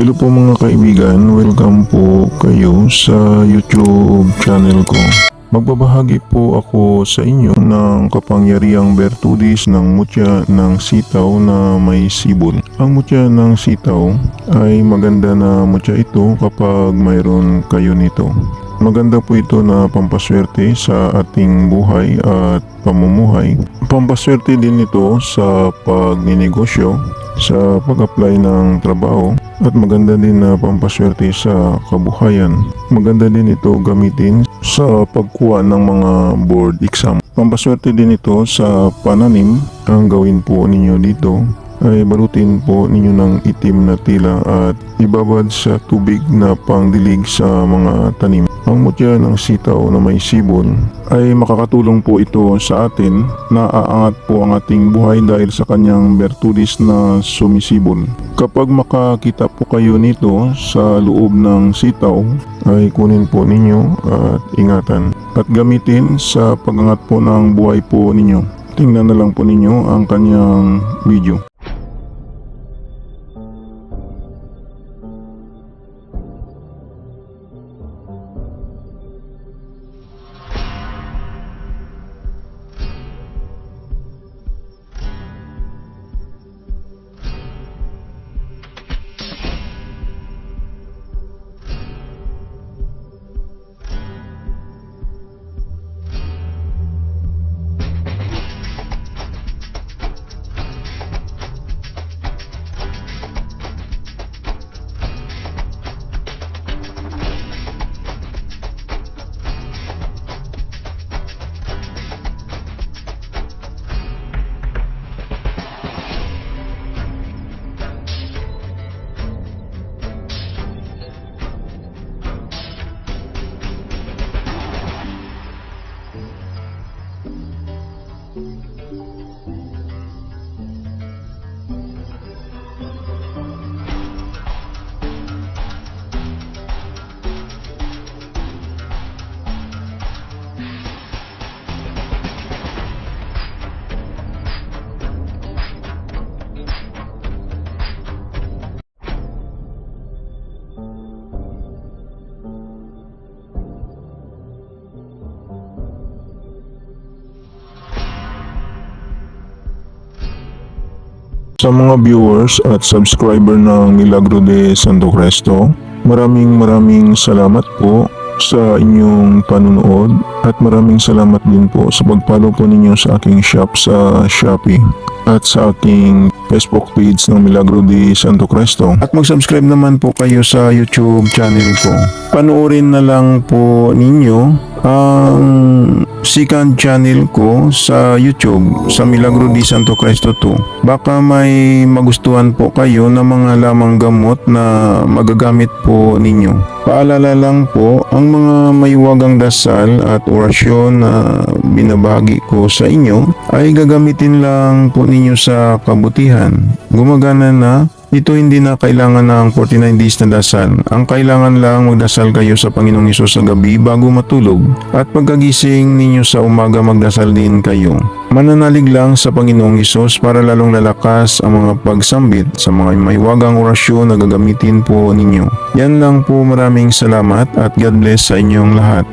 Hello po mga kaibigan, welcome po kayo sa YouTube channel ko. Magbabahagi po ako sa inyo ng kapangyarihang bertudis ng mutya ng sitaw na may sibol. Ang mutya ng sitaw ay maganda na mutya ito kapag mayroon kayo nito. Maganda po ito na pampaswerte sa ating buhay at pamumuhay. Pampaswerte din ito sa pagninegosyo, sa pag-apply ng trabaho, at maganda din na pampaswerte sa kabuhayan. Maganda din ito gamitin sa pagkuha ng mga board exam. Pampaswerte din ito sa pananim. Ang gawin po ninyo dito ay balutin po ninyo ng itim na tila at ibabad sa tubig na pangdilig sa mga tanim. Ang mutya ng sitaw na may sibol ay makakatulong po ito sa atin na aangat po ang ating buhay dahil sa kanyang bertudis na sumisibol. Kapag makakita po kayo nito sa loob ng sitaw ay kunin po ninyo at ingatan at gamitin sa pagangat po ng buhay po ninyo. Tingnan na lang po ninyo ang kanyang video. Sa mga viewers at subscriber ng Milagro de Santo Cristo, maraming salamat po sa inyong panunood at maraming salamat din po sa pag-follow po ninyo sa aking shop sa Shopee at sa aking Facebook page ng Milagro de Santo Cristo. At mag-subscribe naman po kayo sa YouTube channel ko. Panoorin na lang po ninyo ang second channel ko sa YouTube sa Milagro de Santo Cristo 2. Baka may magustuhan po kayo na mga lamang gamot na magagamit po ninyo. Paalala lang po, ang mga mayuwagang dasal at orasyon na binabahagi ko sa inyo ay gagamitin lang po ninyo sa kabutihan. Gumagana na. Ito hindi na kailangan ng 49 days na dasal. Ang kailangan lang magdasal kayo sa Panginoong Hesus sa gabi bago matulog. At pagkagising ninyo sa umaga magdasal din kayo. Mananalig lang sa Panginoong Hesus para lalong lalakas ang mga pagsambit sa mga maywagang orasyon na gagamitin po ninyo. Yan lang po, maraming salamat at God bless sa inyong lahat.